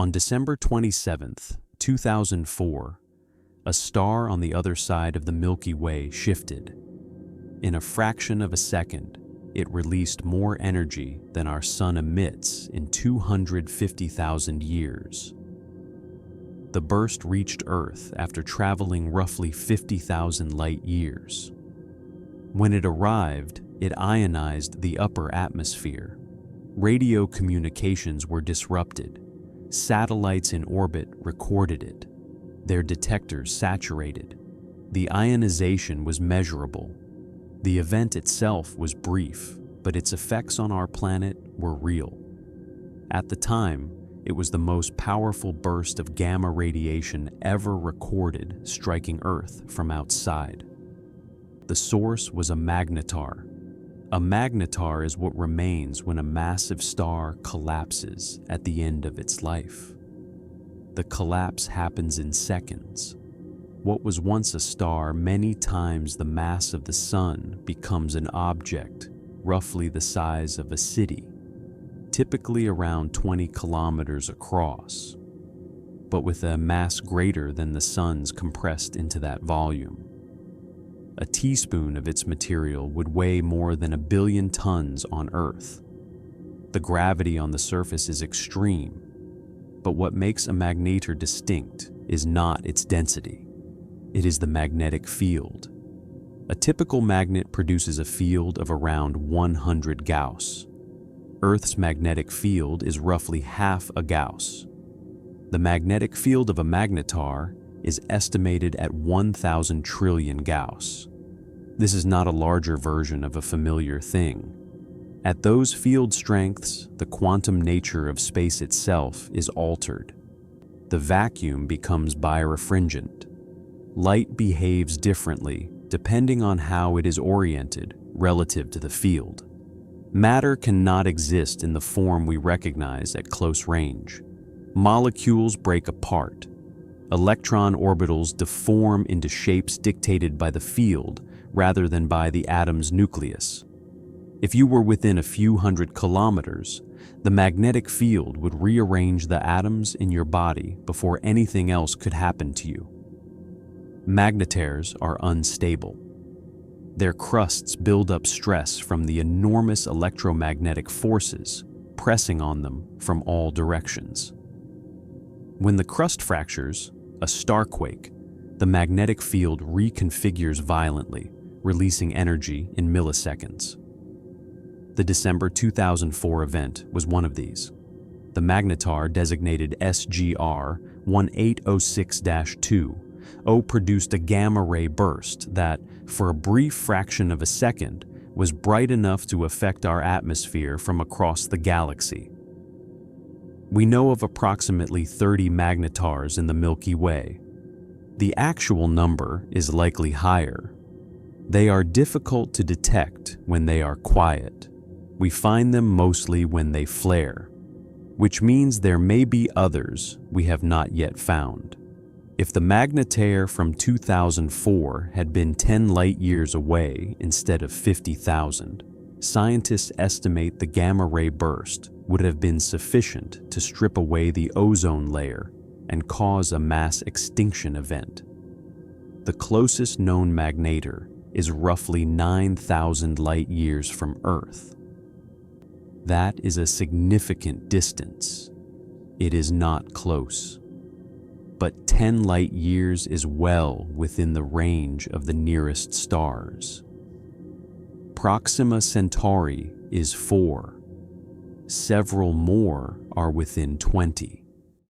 On December 27th, 2004, a star on the other side of the Milky Way shifted. In a fraction of a second, it released more energy than our sun emits in 250,000 years. The burst reached Earth after traveling roughly 50,000 light years. When it arrived, it ionized the upper atmosphere. Radio communications were disrupted. Satellites in orbit recorded it. Their detectors saturated. The ionization was measurable. The event itself was brief, but its effects on our planet were real. At the time, it was the most powerful burst of gamma radiation ever recorded striking Earth from outside. The source was a magnetar. A magnetar is what remains when a massive star collapses at the end of its life. The collapse happens in seconds. What was once a star many times the mass of the sun becomes an object roughly the size of a city, typically around 20 kilometers across, but with a mass greater than the sun's compressed into that volume. A teaspoon of its material would weigh more than 1 billion tons on Earth. The gravity on the surface is extreme, but what makes a magnetar distinct is not its density. It is the magnetic field. A typical magnet produces a field of around 100 Gauss. Earth's magnetic field is roughly half a Gauss. The magnetic field of a magnetar is estimated at 1,000 trillion Gauss. This is not a larger version of a familiar thing. At those field strengths, the quantum nature of space itself is altered. The vacuum becomes birefringent. Light behaves differently depending on how it is oriented relative to the field. Matter cannot exist in the form we recognize at close range. Molecules break apart. Electron orbitals deform into shapes dictated by the field rather than by the atom's nucleus. If you were within a few hundred kilometers, the magnetic field would rearrange the atoms in your body before anything else could happen to you. Magnetars are unstable. Their crusts build up stress from the enormous electromagnetic forces pressing on them from all directions. When the crust fractures, a starquake, the magnetic field reconfigures violently, releasing energy in milliseconds. The December 2004 event was one of these. The magnetar designated SGR 1806-2 produced a gamma-ray burst that, for a brief fraction of a second, was bright enough to affect our atmosphere from across the galaxy. We know of approximately 30 magnetars in the Milky Way. The actual number is likely higher. They are difficult to detect when they are quiet. We find them mostly when they flare, which means there may be others we have not yet found. If the magnetar from 2004 had been 10 light-years away instead of 50,000, scientists estimate the gamma-ray burst would have been sufficient to strip away the ozone layer and cause a mass extinction event. The closest known magnetar is roughly 9,000 light-years from Earth. That is a significant distance. It is not close. But 10 light-years is well within the range of the nearest stars. Proxima Centauri is 4. Several more are within 20.